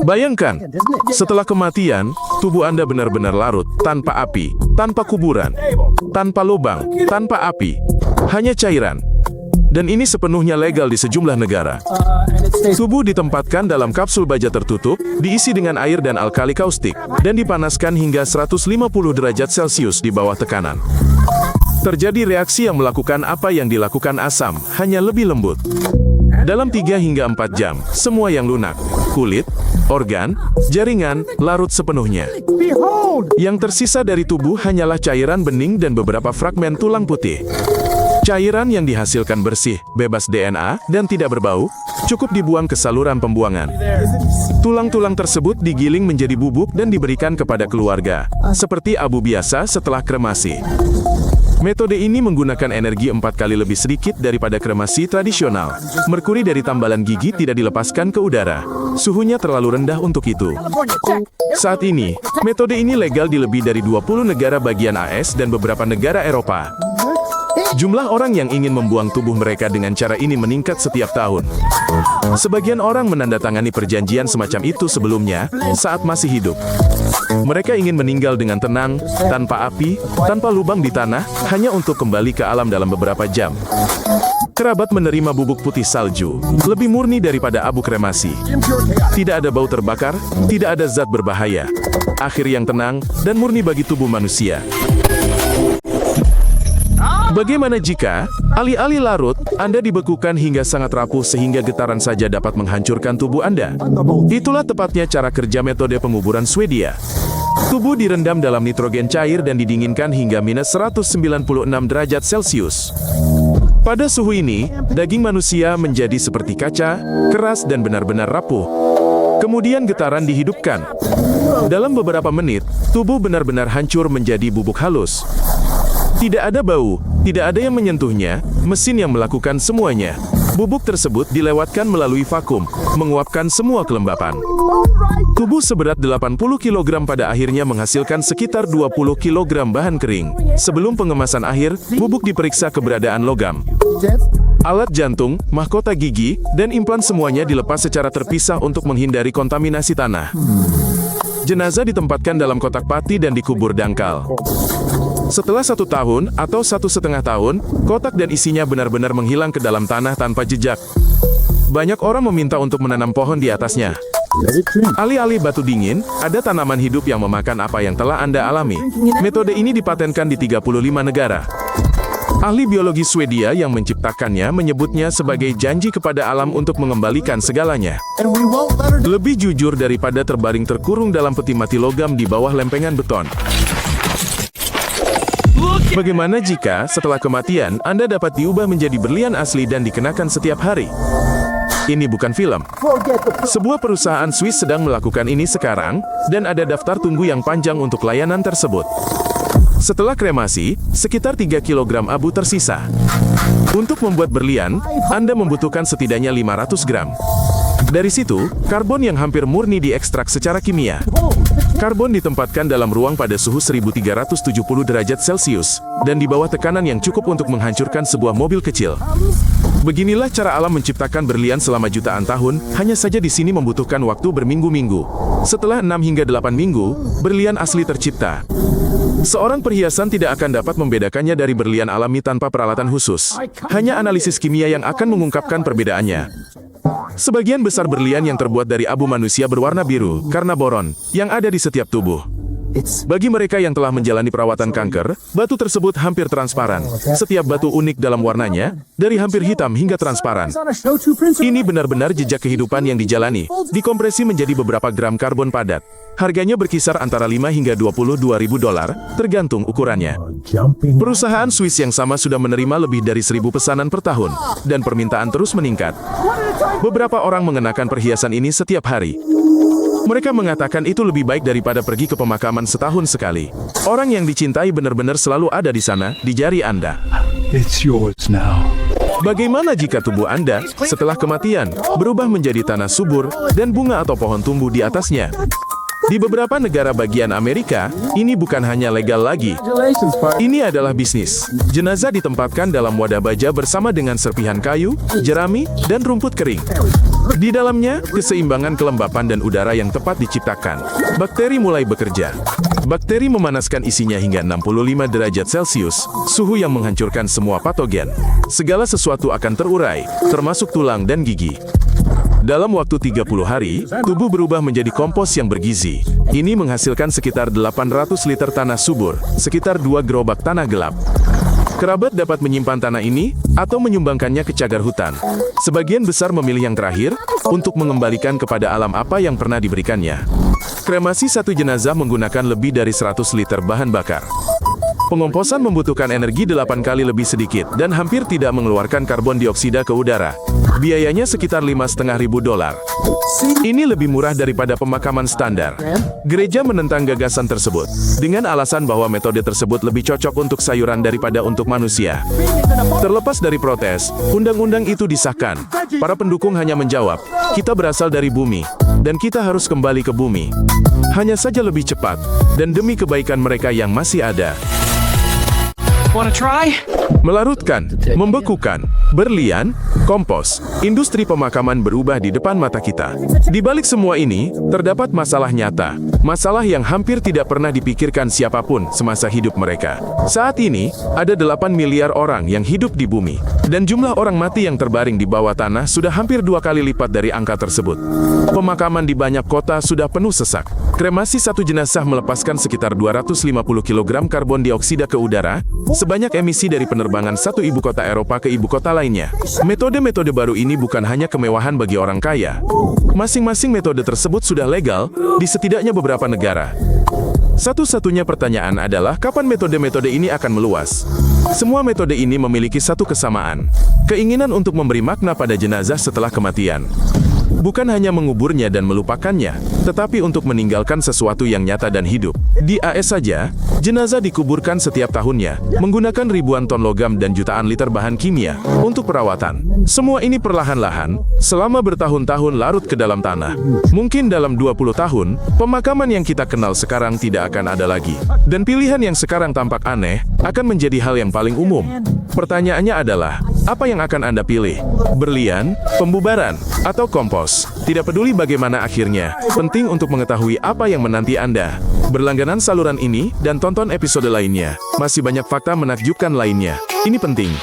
Bayangkan, setelah kematian, tubuh Anda benar-benar larut, tanpa api, tanpa kuburan, tanpa lubang, tanpa api, hanya cairan. Dan ini sepenuhnya legal di sejumlah negara. Tubuh ditempatkan dalam kapsul baja tertutup, diisi dengan air dan alkali kaustik, dan dipanaskan hingga 150 derajat Celcius di bawah tekanan. Terjadi reaksi yang melakukan apa yang dilakukan asam, hanya lebih lembut. Dalam 3 hingga 4 jam, semua yang lunak, kulit, organ, jaringan, larut sepenuhnya. Yang tersisa dari tubuh hanyalah cairan bening dan beberapa fragmen tulang putih. Cairan yang dihasilkan bersih, bebas DNA, dan tidak berbau, cukup dibuang ke saluran pembuangan. Tulang-tulang tersebut digiling menjadi bubuk dan diberikan kepada keluarga, seperti abu biasa setelah kremasi. Metode ini menggunakan energi 4 kali lebih sedikit daripada kremasi tradisional. Merkuri dari tambalan gigi tidak dilepaskan ke udara. Suhunya terlalu rendah untuk itu. Saat ini, metode ini legal di lebih dari 20 negara bagian AS dan beberapa negara Eropa. Jumlah orang yang ingin membuang tubuh mereka dengan cara ini meningkat setiap tahun. Sebagian orang menandatangani perjanjian semacam itu sebelumnya, saat masih hidup. Mereka ingin meninggal dengan tenang, tanpa api, tanpa lubang di tanah, hanya untuk kembali ke alam dalam beberapa jam. Kerabat menerima bubuk putih salju, lebih murni daripada abu kremasi. Tidak ada bau terbakar, tidak ada zat berbahaya. Akhir yang tenang dan murni bagi tubuh manusia. Bagaimana jika, alih-alih larut, Anda dibekukan hingga sangat rapuh sehingga getaran saja dapat menghancurkan tubuh Anda? Itulah tepatnya cara kerja metode penguburan Swedia. Tubuh direndam dalam nitrogen cair dan didinginkan hingga minus 196 derajat Celcius. Pada suhu ini, daging manusia menjadi seperti kaca, keras dan benar-benar rapuh. Kemudian getaran dihidupkan. Dalam beberapa menit, tubuh benar-benar hancur menjadi bubuk halus. Tidak ada bau, tidak ada yang menyentuhnya, mesin yang melakukan semuanya. Bubuk tersebut dilewatkan melalui vakum, menguapkan semua kelembapan. Tubuh seberat 80 kg pada akhirnya menghasilkan sekitar 20 kg bahan kering. Sebelum pengemasan akhir, bubuk diperiksa keberadaan logam. Alat jantung, mahkota gigi, dan implan semuanya dilepas secara terpisah untuk menghindari kontaminasi tanah. Jenazah ditempatkan dalam kotak pati dan dikubur dangkal. Setelah 1 tahun atau 1,5 tahun, kotak dan isinya benar-benar menghilang ke dalam tanah tanpa jejak. Banyak orang meminta untuk menanam pohon di atasnya. Alih-alih batu dingin, ada tanaman hidup yang memakan apa yang telah Anda alami. Metode ini dipatenkan di 35 negara. Ahli biologi Swedia yang menciptakannya menyebutnya sebagai janji kepada alam untuk mengembalikan segalanya. Lebih jujur daripada terbaring terkurung dalam peti mati logam di bawah lempengan beton. Bagaimana jika, setelah kematian, Anda dapat diubah menjadi berlian asli dan dikenakan setiap hari? Ini bukan film. Sebuah perusahaan Swiss sedang melakukan ini sekarang, dan ada daftar tunggu yang panjang untuk layanan tersebut. Setelah kremasi, sekitar 3 kg abu tersisa. Untuk membuat berlian, Anda membutuhkan setidaknya 500 gram. Dari situ, karbon yang hampir murni diekstrak secara kimia. Karbon ditempatkan dalam ruang pada suhu 1370 derajat Celcius, dan di bawah tekanan yang cukup untuk menghancurkan sebuah mobil kecil. Beginilah cara alam menciptakan berlian selama jutaan tahun, hanya saja di sini membutuhkan waktu berminggu-minggu. Setelah 6 hingga 8 minggu, berlian asli tercipta. Seorang perhiasan tidak akan dapat membedakannya dari berlian alami tanpa peralatan khusus. Hanya analisis kimia yang akan mengungkapkan perbedaannya. Sebagian besar berlian yang terbuat dari abu manusia berwarna biru, karena boron, yang ada di setiap tubuh. Bagi mereka yang telah menjalani perawatan kanker, batu tersebut hampir transparan. Setiap batu unik dalam warnanya, dari hampir hitam hingga transparan. Ini benar-benar jejak kehidupan yang dijalani, dikompresi menjadi beberapa gram karbon padat. Harganya berkisar antara 5 hingga 22 ribu dolar, tergantung ukurannya. Perusahaan Swiss yang sama sudah menerima lebih dari 1.000 pesanan per tahun, dan permintaan terus meningkat. Beberapa orang mengenakan perhiasan ini setiap hari. Mereka mengatakan itu lebih baik daripada pergi ke pemakaman setahun sekali. Orang yang dicintai benar-benar selalu ada di sana, di jari Anda. It's yours now. Bagaimana jika tubuh Anda, setelah kematian, berubah menjadi tanah subur, dan bunga atau pohon tumbuh di atasnya? Di beberapa negara bagian Amerika, ini bukan hanya legal lagi. Ini adalah bisnis. Jenazah ditempatkan dalam wadah baja bersama dengan serpihan kayu, jerami, dan rumput kering. Di dalamnya, keseimbangan kelembapan dan udara yang tepat diciptakan. Bakteri mulai bekerja. Bakteri memanaskan isinya hingga 65 derajat Celcius, suhu yang menghancurkan semua patogen. Segala sesuatu akan terurai, termasuk tulang dan gigi. Dalam waktu 30 hari, tubuh berubah menjadi kompos yang bergizi. Ini menghasilkan sekitar 800 liter tanah subur, sekitar 2 gerobak tanah gelap. Kerabat dapat menyimpan tanah ini, atau menyumbangkannya ke cagar hutan. Sebagian besar memilih yang terakhir, untuk mengembalikan kepada alam apa yang pernah diberikannya. Kremasi satu jenazah menggunakan lebih dari 100 liter bahan bakar. Pengomposan membutuhkan energi 8 kali lebih sedikit dan hampir tidak mengeluarkan karbon dioksida ke udara. Biayanya sekitar $5.500. Ini lebih murah daripada pemakaman standar. Gereja menentang gagasan tersebut, dengan alasan bahwa metode tersebut lebih cocok untuk sayuran daripada untuk manusia. Terlepas dari protes, undang-undang itu disahkan. Para pendukung hanya menjawab, kita berasal dari bumi, dan kita harus kembali ke bumi. Hanya saja lebih cepat, dan demi kebaikan mereka yang masih ada. Wanna try? Melarutkan, membekukan, berlian, kompos, industri pemakaman berubah di depan mata kita. Di balik semua ini, terdapat masalah nyata. Masalah yang hampir tidak pernah dipikirkan siapapun semasa hidup mereka. Saat ini, ada 8 miliar orang yang hidup di bumi. Dan jumlah orang mati yang terbaring di bawah tanah sudah hampir 2 kali lipat dari angka tersebut. Pemakaman di banyak kota sudah penuh sesak. Kremasi satu jenazah melepaskan sekitar 250 kg karbon dioksida ke udara, sebanyak emisi dari penerbangan satu ibu kota Eropa ke ibu kota lainnya. Metode-metode baru ini bukan hanya kemewahan bagi orang kaya. Masing-masing metode tersebut sudah legal di setidaknya beberapa negara. Satu-satunya pertanyaan adalah kapan metode-metode ini akan meluas. Semua metode ini memiliki satu kesamaan, keinginan untuk memberi makna pada jenazah setelah kematian. Bukan hanya menguburnya dan melupakannya, tetapi untuk meninggalkan sesuatu yang nyata dan hidup. Di AS saja, jenazah dikuburkan setiap tahunnya, menggunakan ribuan ton logam dan jutaan liter bahan kimia untuk perawatan. Semua ini perlahan-lahan, selama bertahun-tahun larut ke dalam tanah. Mungkin dalam 20 tahun, pemakaman yang kita kenal sekarang tidak akan ada lagi. Dan pilihan yang sekarang tampak aneh, akan menjadi hal yang paling umum. Pertanyaannya adalah, apa yang akan Anda pilih? Berlian, pembubaran, atau kompos? Tidak peduli bagaimana akhirnya, penting untuk mengetahui apa yang menanti Anda. Berlangganan saluran ini, dan tonton episode lainnya. Masih banyak fakta menakjubkan lainnya. Ini penting.